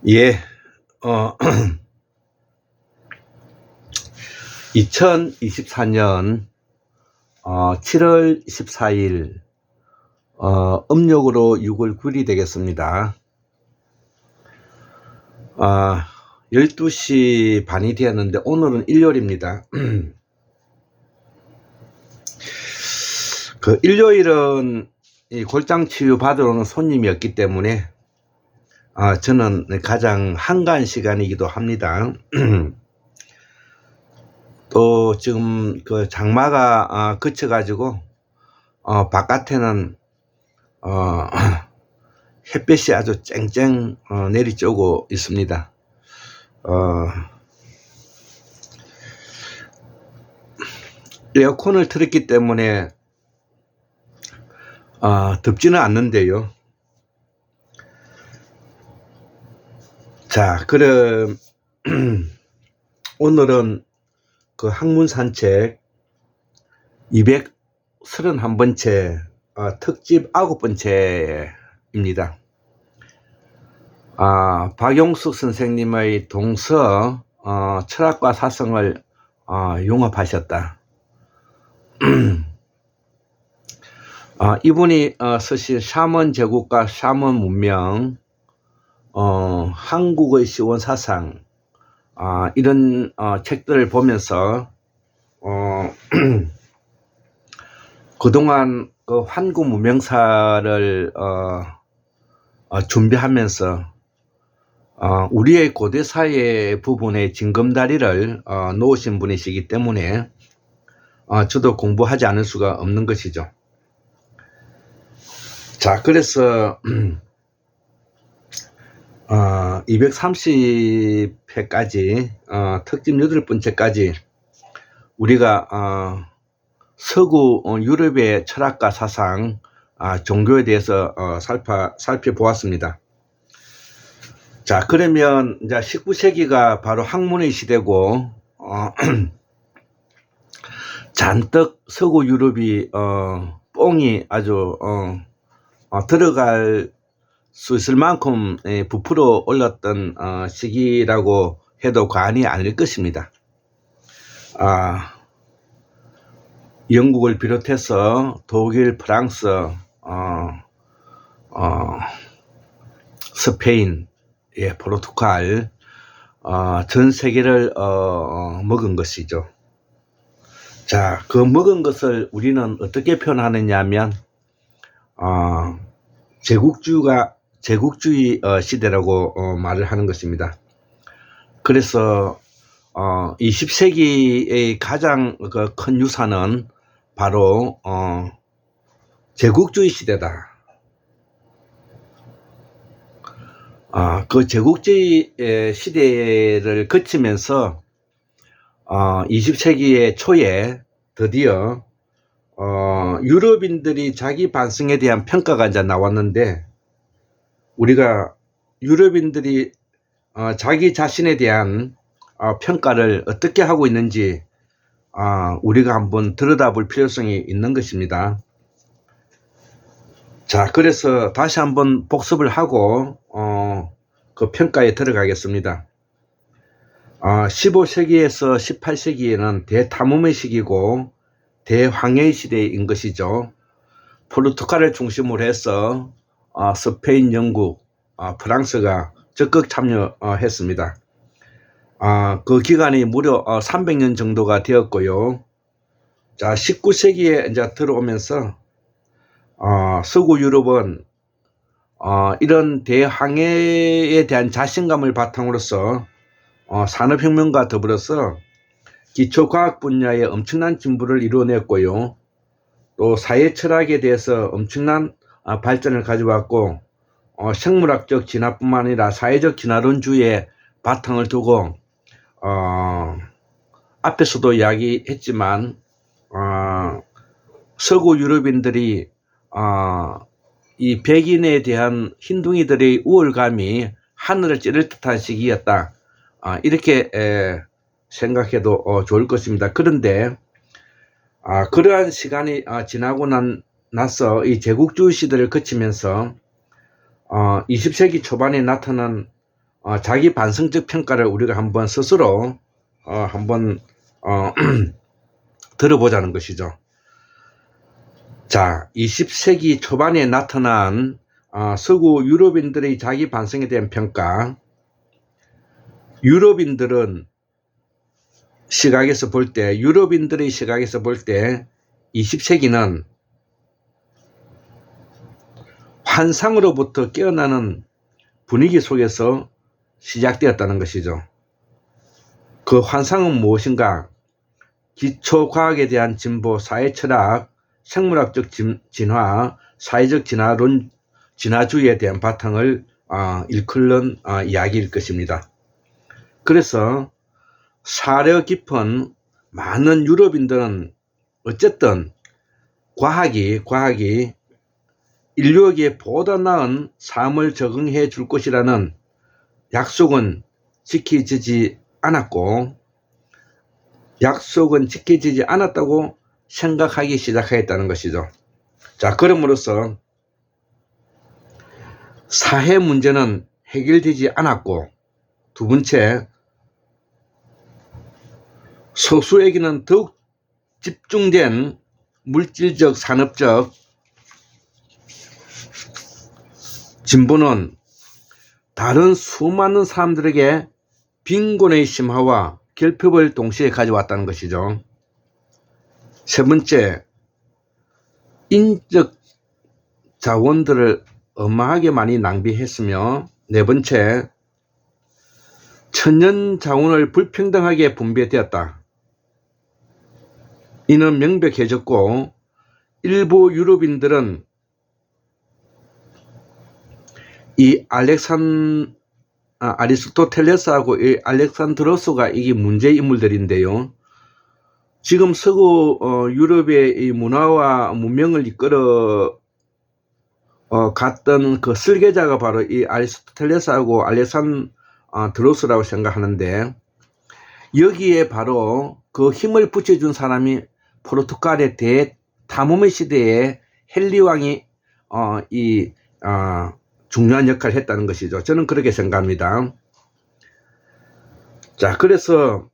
예, 어, 2024년 7월 14일 음력으로 6월 9일이 되겠습니다. 12시 반이 되었는데 오늘은 일요일입니다. 그 일요일은 이 골장 치유 받으러 오는 손님이 없기 때문에 저는 가장 한가한 시간이기도 합니다. 또 지금 그 장마가 그쳐가지고 바깥에는 햇볕이 아주 쨍쨍 내리쬐고 있습니다. 에어컨을 틀었기 때문에 덥지는 않는데요. 자, 그럼 오늘은 그 학문 산책 231번째 특집 9번째입니다. 박용숙 선생님의 동서 철학과 사성을 융합하셨다. 이분이 쓰신 샤먼 제국과 샤먼 문명, 한국의 시원 사상, 이런 책들을 보면서 그동안 그 환구 문명사를 준비하면서 우리의 고대사의 부분의 징검다리를 놓으신 분이시기 때문에 저도 공부하지 않을 수가 없는 것이죠. 자, 그래서 230회까지 특집 8번째까지 우리가 서구 유럽의 철학과 사상, 종교에 대해서 살펴보았습니다. 자, 그러면 이제 19세기가 바로 학문의 시대고 잔뜩 서구 유럽이 뽕이 아주 들어갈 수 있을 만큼 부풀어 올랐던 시기라고 해도 과언이 아닐 것입니다. 영국을 비롯해서 독일, 프랑스, 스페인, 포르투갈, 전 세계를 먹은 것이죠. 자, 그 먹은 것을 우리는 어떻게 표현하느냐 하면 제국주의 시대라고 말을 하는 것입니다. 그래서 20세기의 가장 큰 유산은 바로 제국주의 시대다. 그 제국주의 시대를 거치면서 20세기의 초에 드디어 유럽인들이 자기 반성에 대한 평가가 이제 나왔는데, 우리가 유럽인들이 자기 자신에 대한 평가를 어떻게 하고 있는지 우리가 한번 들여다볼 필요성이 있는 것입니다. 자, 그래서 다시 한번 복습을 하고 그 평가에 들어가겠습니다. 15세기에서 18세기에는 대탐험의 시기고 대황해의 시대인 것이죠. 포르투갈을 중심으로 해서 스페인, 영국, 프랑스가 적극 참여했습니다. 그 기간이 무려 300년 정도가 되었고요. 자, 19세기에 이제 들어오면서 서구 유럽은 이런 대항해에 대한 자신감을 바탕으로서 산업혁명과 더불어서 기초과학 분야에 엄청난 진보를 이루어냈고요. 또 사회철학에 대해서 엄청난 발전을 가져왔고, 생물학적 진화뿐만 아니라 사회적 진화론주의에 바탕을 두고 앞에서도 이야기했지만 서구 유럽인들이 이 백인에 대한 흰둥이들의 우월감이 하늘을 찌를 듯한 시기였다, 이렇게 생각해도 좋을 것입니다. 그런데 그러한 시간이 지나고 나서 이 제국주의 시대를 거치면서 20세기 초반에 나타난 자기 반성적 평가를 우리가 한번 스스로 한번 들어보자는 것이죠. 자, 20세기 초반에 나타난 서구 유럽인들의 자기 반성에 대한 평가. 유럽인들의 시각에서 볼 때 20세기는 환상으로부터 깨어나는 분위기 속에서 시작되었다는 것이죠. 그 환상은 무엇인가? 기초과학에 대한 진보, 사회철학, 생물학적 진화, 사회적 진화주의에 대한 바탕을 일컫는 이야기일 것입니다. 그래서 사려 깊은 많은 유럽인들은 어쨌든 과학이 인류에게 보다 나은 삶을 적응해 줄 것이라는 약속은 지켜지지 않았다고 생각하기 시작했다는 것이죠. 자, 그럼으로써 사회 문제는 해결되지 않았고, 두 번째, 소수에게는 더욱 집중된 물질적, 산업적 진보는 다른 수많은 사람들에게 빈곤의 심화와 결핍을 동시에 가져왔다는 것이죠. 세 번째, 인적 자원들을 어마하게 많이 낭비했으며, 네 번째, 천연 자원을 불평등하게 분배되었다. 이는 명백해졌고, 일부 유럽인들은 이 아리스토텔레스하고 이 알렉산드로스가 이게 문제 인물들인데요. 지금 서구 유럽의 이 문화와 문명을 이끌어 갔던 그 설계자가 바로 이 아리스토텔레스하고 알렉산드로스라고 생각하는데, 여기에 바로 그 힘을 붙여준 사람이 포르투갈의 대탐험의 시대에 헨리 왕이 중요한 역할을 했다는 것이죠. 저는 그렇게 생각합니다. 자, 그래서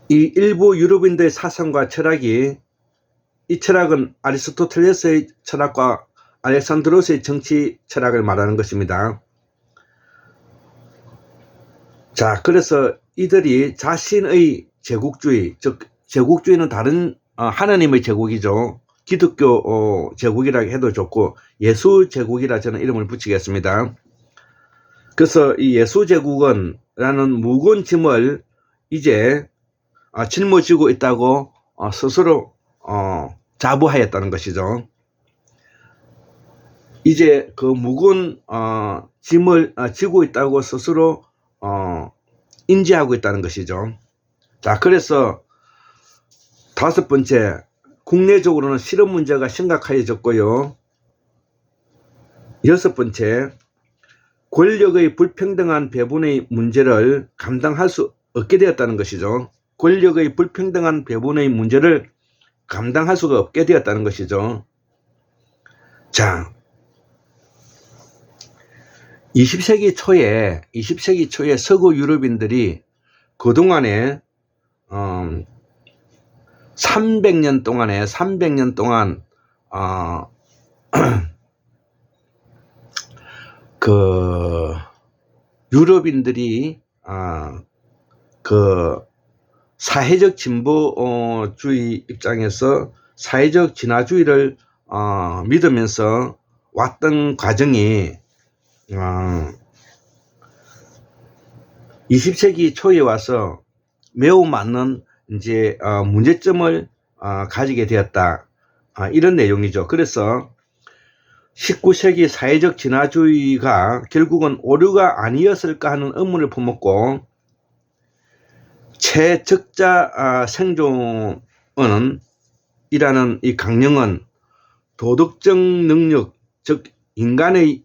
이 일부 유럽인들의 사상과 철학이, 이 철학은 아리스토텔레스의 철학과 알렉산드로스의 정치 철학을 말하는 것입니다. 자, 그래서 이들이 자신의 제국주의, 즉 제국주의는 다른 하나님의 제국이죠. 기독교 제국이라 해도 좋고 예수 제국이라 저는 이름을 붙이겠습니다. 그래서 이 예수 제국은 라는 무거운 짐을 이제 짊어지고 있다고 스스로 자부하였다는 것이죠. 이제 그 무거운 짐을 지고 있다고 스스로 인지하고 있다는 것이죠. 자, 그래서 다섯 번째, 국내적으로는 실업 문제가 심각해졌고요. 여섯 번째, 권력의 불평등한 배분의 문제를 감당할 수 없게 되었다는 것이죠. 권력의 불평등한 배분의 문제를 감당할 수가 없게 되었다는 것이죠. 자, 20세기 초에 서구 유럽인들이 그동안에 300년 동안 그 유럽인들이 그 사회적 진보주의 입장에서 사회적 진화주의를 믿으면서 왔던 과정이 20세기 초에 와서 매우 많은 이제 문제점을 가지게 되었다. 이런 내용이죠. 그래서 19세기 사회적 진화주의가 결국은 오류가 아니었을까 하는 의문을 품었고, 최적자 생존은 이라는 이 강령은 도덕적 능력, 즉 인간의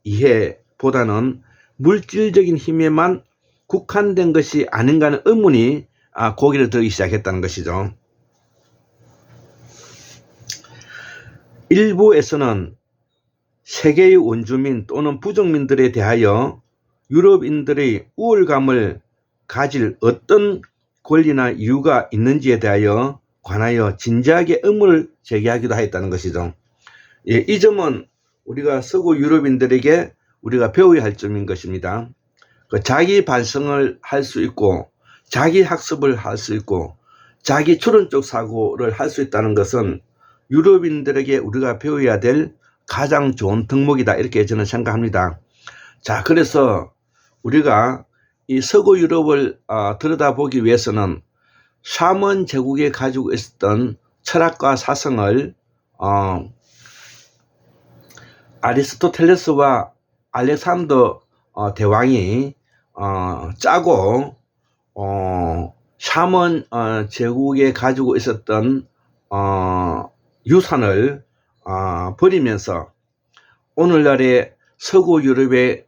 이해보다는 물질적인 힘에만 국한된 것이 아닌가 하는 의문이 고개를 들기 시작했다는 것이죠. 일부에서는 세계의 원주민 또는 부족민들에 대하여 유럽인들의 우월감을 가질 어떤 권리나 이유가 있는지에 대하여 관하여 진지하게 의문을 제기하기도 하였다는 것이죠. 예, 이 점은 우리가 서구 유럽인들에게 우리가 배워야 할 점인 것입니다. 자기 반성을 할 수 있고 자기 학습을 할 수 있고 자기 추론적 사고를 할 수 있다는 것은 유럽인들에게 우리가 배워야 될 가장 좋은 덕목이다, 이렇게 저는 생각합니다. 자, 그래서 우리가 이 서구 유럽을 들여다보기 위해서는 샤먼 제국에 가지고 있었던 철학과 사상을 아리스토텔레스와 알렉산더 대왕이 짜고 샤먼 제국에 가지고 있었던 유산을 버리면서 오늘날의 서구 유럽의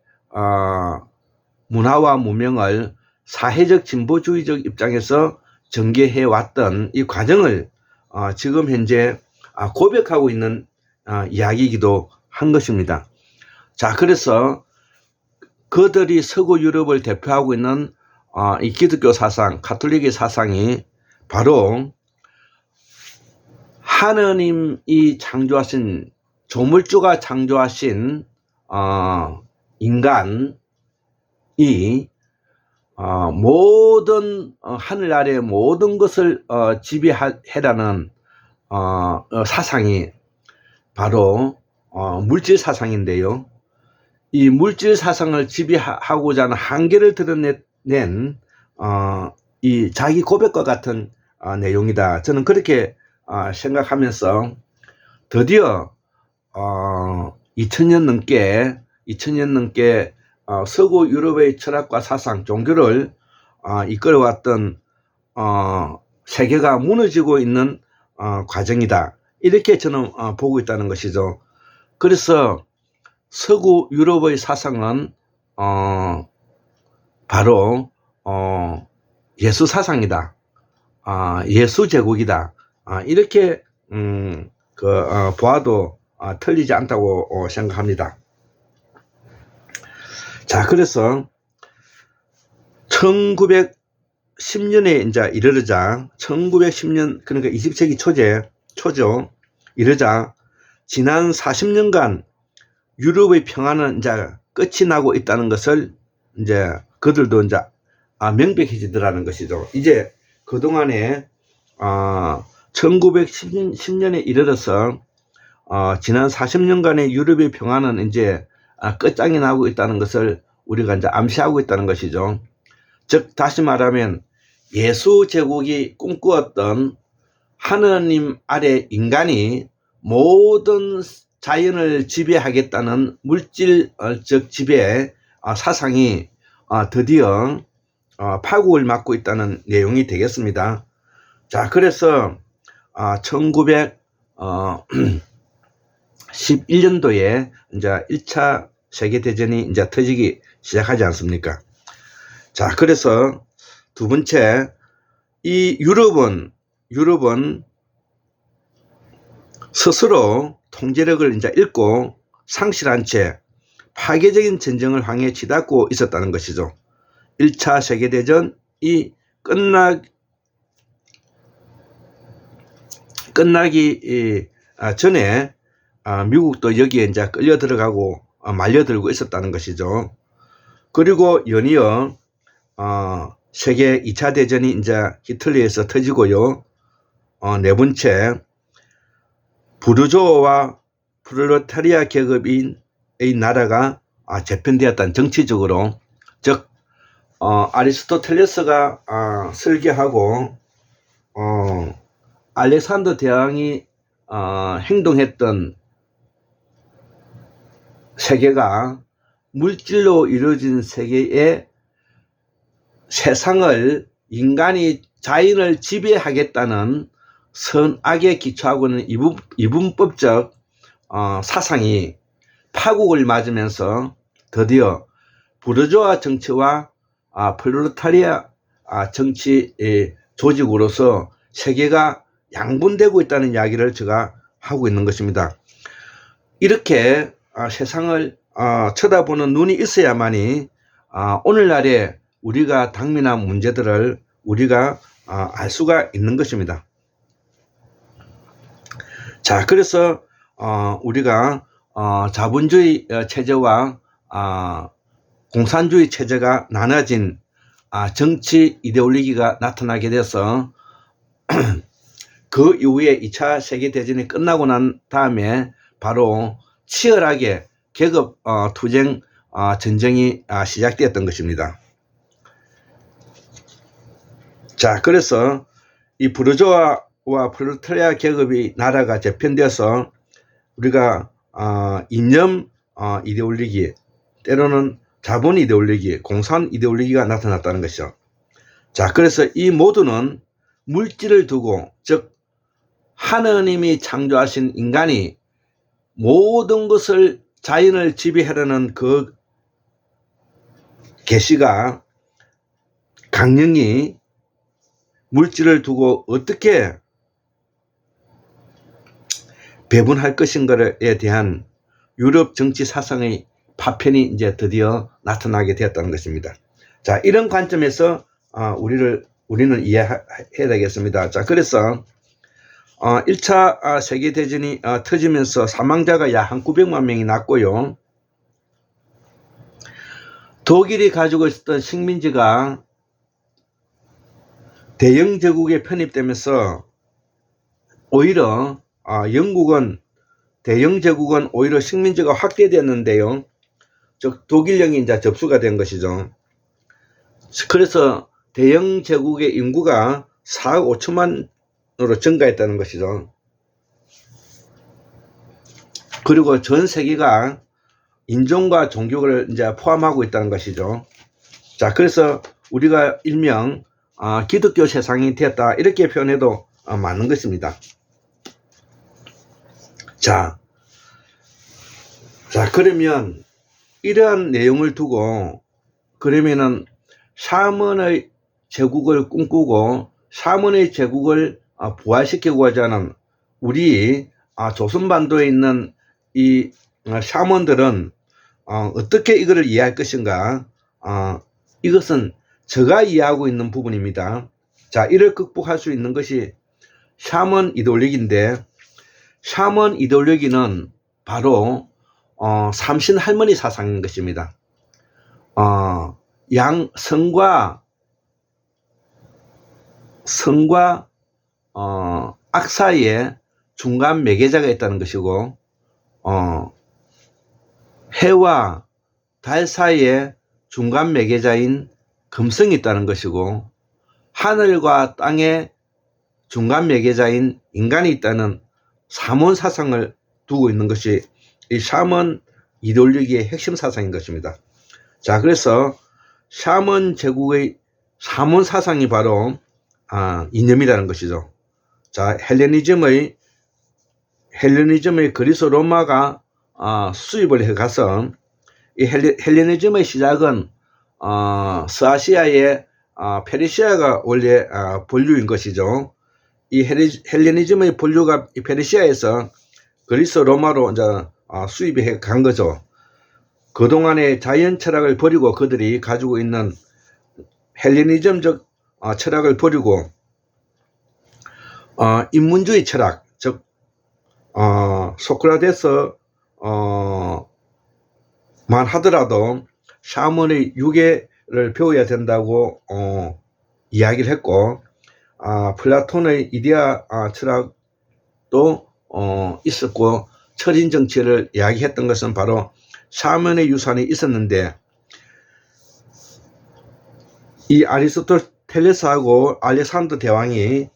문화와 문명을 사회적 진보주의적 입장에서 전개해 왔던 이 과정을 지금 현재 고백하고 있는 이야기이기도 한 것입니다. 자, 그래서 그들이 서구 유럽을 대표하고 있는 이 기독교 사상, 가톨릭의 사상이 바로 하느님이 창조하신, 조물주가 창조하신 인간이 모든 하늘 아래 모든 것을 지배해라는 사상이 바로 물질 사상인데요. 이 물질 사상을 지배하고자 하는 한계를 드러낸 이 자기 고백과 같은 내용이다. 저는 그렇게 생각하면서 드디어 2000년 넘게 서구 유럽의 철학과 사상, 종교를 이끌어왔던 세계가 무너지고 있는 과정이다, 이렇게 저는 보고 있다는 것이죠. 그래서 서구 유럽의 사상은 바로 예수 사상이다, 예수 제국이다, 이렇게 보아도 틀리지 않다고 생각합니다. 자, 그래서 1910년에 이제 이르자, 1910년, 그러니까 20세기 초죠. 이르자 지난 40년간 유럽의 평화는 이제 끝이 나고 있다는 것을 이제 그들도 이제 명백해지더라는 것이죠. 이제 그동안에 1910년에 이르러서 지난 40년간의 유럽의 평화는 이제 끝장이 나고 있다는 것을 우리가 이제 암시하고 있다는 것이죠. 즉, 다시 말하면 예수 제국이 꿈꾸었던 하느님 아래 인간이 모든 자연을 지배하겠다는 물질적 지배 사상이 드디어 파국을 맞고 있다는 내용이 되겠습니다. 자, 그래서 1911년도에 이제 1차 세계대전이 이제 터지기 시작하지 않습니까? 자, 그래서 두 번째, 이 유럽은 스스로 통제력을 이제 잃고 상실한 채 파괴적인 전쟁을 향해 치닫고 있었다는 것이죠. 1차 세계대전이 끝나기 전에 미국도 여기에 이제 끌려 들어가고 말려들고 있었다는 것이죠. 그리고 연이어 세계 2차 대전이 이제 히틀러에서 터지고요. 네 번째, 부르주아와 프롤레타리아 계급의 나라가 재편되었다는, 정치적으로, 즉 아리스토텔레스가 설계하고 알렉산더 대왕이 행동했던 세계가 물질로 이루어진 세계의 세상을 인간이 자연을 지배하겠다는 선악에 기초하고 있는 이분법적 사상이 파국을 맞으면서 드디어 부르주아 정치와 프롤레타리아 정치 조직으로서 세계가 양분되고 있다는 이야기를 제가 하고 있는 것입니다. 이렇게 세상을 쳐다보는 눈이 있어야만이 오늘날에 우리가 당면한 문제들을 우리가 알 수가 있는 것입니다. 자, 그래서 우리가 자본주의 체제와 공산주의 체제가 나눠진 정치 이데올로기가 나타나게 돼서 그 이후에 2차 세계대전이 끝나고 난 다음에 바로 치열하게 계급 투쟁 전쟁이 시작되었던 것입니다. 자, 그래서 이 부르주아와 프롤레타리아 계급이 나라가 재편되어서 우리가 이념 이데올로기, 때로는 자본 이데올로기, 공산 이데올로기가 나타났다는 것이죠. 자, 그래서 이 모두는 물질을 두고, 즉 하느님이 창조하신 인간이 모든 것을 자연을 지배하려는 그 계시가 강령이 물질을 두고 어떻게 배분할 것인가에 대한 유럽 정치 사상의 파편이 이제 드디어 나타나게 되었다는 것입니다. 자, 이런 관점에서 우리는 이해해야 되겠습니다. 자, 그래서 1차 세계대전이 터지면서 사망자가 약 한 900만 명이 났고요. 독일이 가지고 있었던 식민지가 대영 제국에 편입되면서 오히려 영국은, 대영 제국은 오히려 식민지가 확대되었는데요. 즉 독일령이 이제 접수가 된 것이죠. 그래서 대영 제국의 인구가 4억 5천만으로 증가했다는 것이죠. 그리고 전 세계가 인종과 종교를 이제 포함하고 있다는 것이죠. 자, 그래서 우리가 일명 기독교 세상이 되었다, 이렇게 표현해도 맞는 것입니다. 자, 그러면 이러한 내용을 두고 그러면은 샤먼의 제국을 꿈꾸고 샤먼의 제국을 부활시키고자 하는 우리 조선반도에 있는 이 샤먼들은 어떻게 이거를 이해할 것인가? 이것은 제가 이해하고 있는 부분입니다. 자, 이를 극복할 수 있는 것이 샤먼 이데올로기인데, 샤먼 이데올로기는 바로 삼신 할머니 사상인 것입니다. 성과 악 사이에 중간 매개자가 있다는 것이고, 해와 달 사이에 중간 매개자인 금성이 있다는 것이고, 하늘과 땅의 중간 매개자인 인간이 있다는 사몬 사상을 두고 있는 것이 이 샤먼 이데올로기의 핵심 사상인 것입니다. 자, 그래서 샤먼 제국의 사몬 사상이 바로 이념이라는 것이죠. 자, 헬레니즘의 그리스 로마가 수입을 해가서 이 헬레니즘의 시작은 서아시아의 페르시아가 원래 본류인 것이죠. 이 헬레니즘의 본류가 이 페르시아에서 그리스 로마로 이제 수입이 해 간 거죠. 그동안의 자연 철학을 버리고 그들이 가지고 있는 헬레니즘적 철학을 버리고 인문주의 철학, 즉 소크라테스 만 하더라도 샤먼의 유계를 배워야 된다고 이야기를 했고, 플라톤의 이데아 철학도 있었고, 철인 정치를 이야기했던 것은 바로 샤먼의 유산이 있었는데, 이 아리스토텔레스하고 알렉산더 대왕이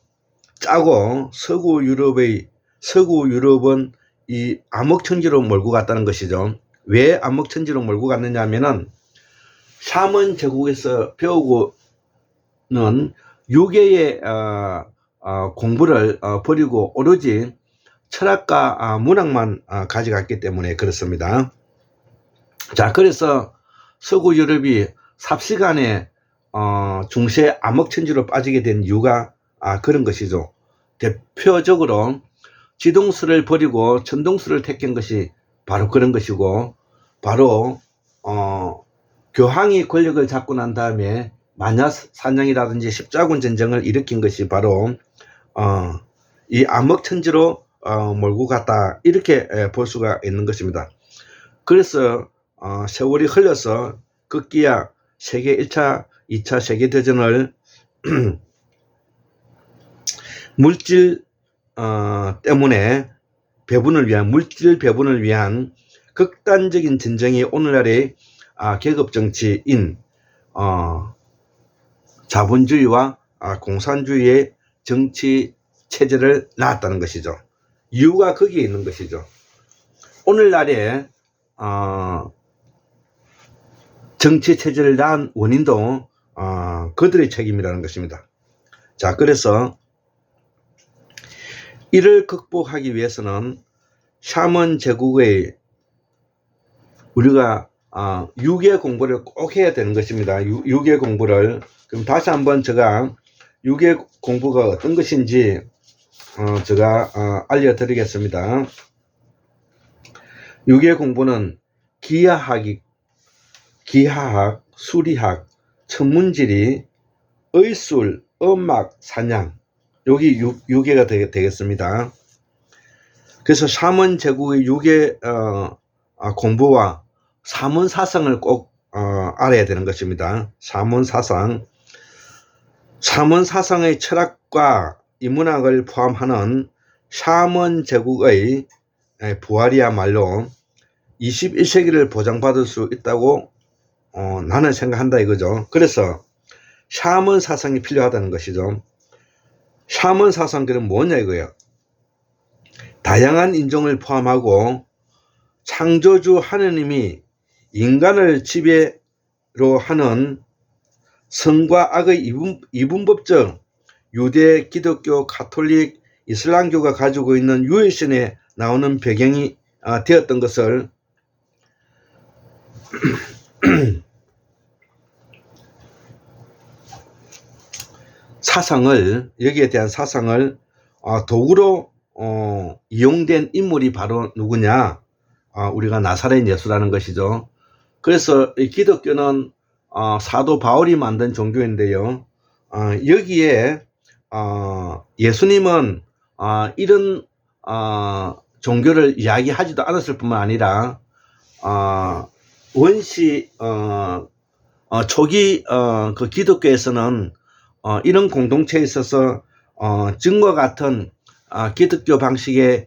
짜고 서구 유럽은 이 암흑천지로 몰고 갔다는 것이죠. 왜 암흑천지로 몰고 갔느냐 하면은 샤먼 제국에서 배우고는 유계의 공부를 버리고 오로지 철학과 문학만 가져갔기 때문에 그렇습니다. 자, 그래서 서구 유럽이 삽시간에 중세 암흑천지로 빠지게 된 이유가 그런 것이죠. 대표적으로 지동설을 버리고 천동설을 택한 것이 바로 그런 것이고, 바로 교황이 권력을 잡고 난 다음에 마녀사냥이라든지 십자군 전쟁을 일으킨 것이 바로 이 암흑천지로 몰고 갔다, 이렇게 볼 수가 있는 것입니다. 그래서 세월이 흘러서 급기야 세계 1차, 2차 세계대전을 물질 때문에 물질 배분을 위한 극단적인 전쟁이 오늘날의 계급정치인 자본주의와 공산주의의 정치 체제를 낳았다는 것이죠. 이유가 거기에 있는 것이죠. 오늘날의 정치 체제를 낳은 원인도 그들의 책임이라는 것입니다. 자, 그래서 이를 극복하기 위해서는 샤먼 제국의 우리가 유괴 공부를 꼭 해야 되는 것입니다. 유괴 공부를. 그럼 다시 한번 제가 유괴 공부가 어떤 것인지 제가 알려드리겠습니다. 유괴 공부는 기하학, 수리학, 천문지리, 의술, 음악, 사냥, 여기 유괴가 되겠습니다. 그래서 샤먼 제국의 유괴 공부와 사문사상을 꼭 알아야 되는 것입니다. 사문사상의 철학과 인문학을 포함하는 샤먼 제국의 부활이야말로 21세기를 보장받을 수 있다고 나는 생각한다 이거죠. 그래서 샤먼 사상이 필요하다는 것이죠. 샤먼 사상 그럼 뭐냐 이거예요. 다양한 인종을 포함하고 창조주 하느님이 인간을 지배로 하는 선과 악의 이분법적 유대, 기독교, 가톨릭, 이슬람교가 가지고 있는 유해신에 나오는 배경이 되었던 것을 여기에 대한 사상을 도구로 이용된 인물이 바로 누구냐? 우리가 나사렛 예수라는 것이죠. 그래서 이 기독교는 사도 바울이 만든 종교인데요. 여기에 예수님은 이런 종교를 이야기하지도 않았을 뿐만 아니라 원시 초기 그 기독교에서는 이런 공동체에 있어서 지금과 같은 기독교 방식의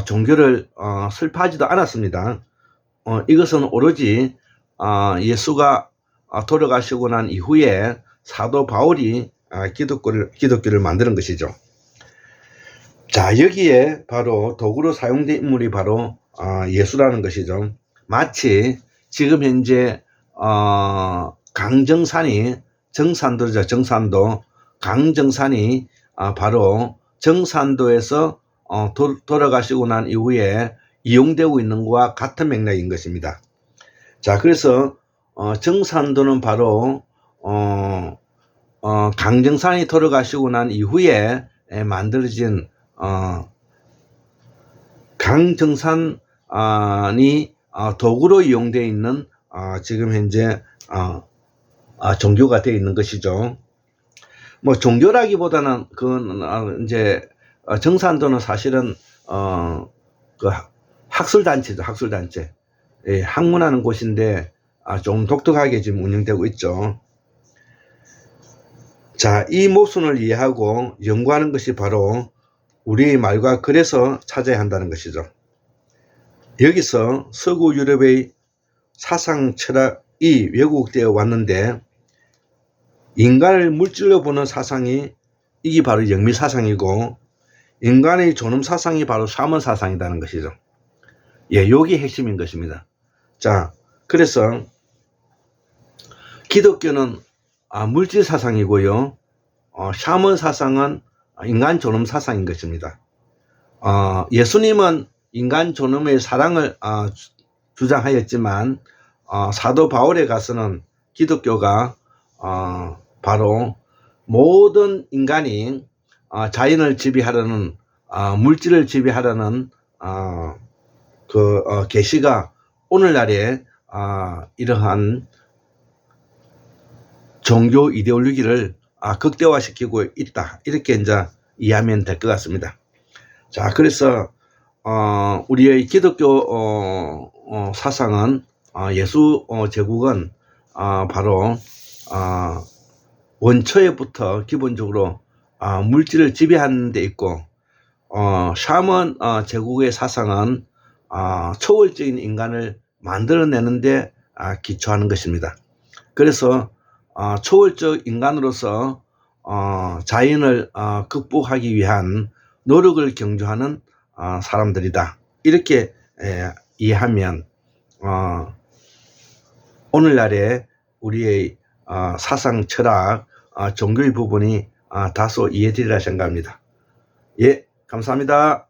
종교를 설파하지도 않았습니다. 이것은 오로지 예수가 돌아가시고 난 이후에 사도 바울이 기독교를 만드는 것이죠. 자, 여기에 바로 도구로 사용된 인물이 바로 예수라는 것이죠. 마치 지금 현재 강정산이 정산도죠. 정산도. 강정산이 바로 정산도에서 돌아가시고 난 이후에 이용되고 있는 것과 같은 맥락인 것입니다. 자, 그래서 정산도는 바로 강정산이 돌아가시고 난 이후에 만들어진 강정산이 도구로 이용되어 있는 지금 현재 종교가 되어 있는 것이죠. 뭐 종교라기보다는 이제 정산도는 사실은 그 학술단체죠. 학술단체. 예, 학문하는 곳인데 좀 독특하게 지금 운영되고 있죠. 자, 이 모순을 이해하고 연구하는 것이 바로 우리의 말과 글에서 찾아야 한다는 것이죠. 여기서 서구 유럽의 사상 철학이 왜곡되어 왔는데 인간을 물질로 보는 사상이 이게 바로 영미 사상이고 인간의 존엄 사상이 바로 샤먼 사상이라는 것이죠. 예, 여기 핵심인 것입니다. 자, 그래서 기독교는 물질 사상이고요. 샤먼 사상은 인간 존엄 사상인 것입니다. 예수님은 인간 존엄의 사랑을 주장하였지만 사도 바울에 가서는 기독교가 바로 모든 인간이 자연을 지배하려는 물질을 지배하려는 계시가 오늘날에 이러한 종교 이데올로기를 극대화시키고 있다. 이렇게 이제 이해하면 될 것 같습니다. 자, 그래서 우리의 기독교 사상은 예수 제국은 바로 원초에부터 기본적으로 물질을 지배하는 데 있고, 샤먼 제국의 사상은 초월적인 인간을 만들어내는데 기초하는 것입니다. 그래서 초월적 인간으로서 자연을 극복하기 위한 노력을 경주하는 사람들이다. 이렇게 이해하면 오늘날의 우리의 사상, 철학, 종교의 부분이 다소 이해되리라 생각합니다. 예, 감사합니다.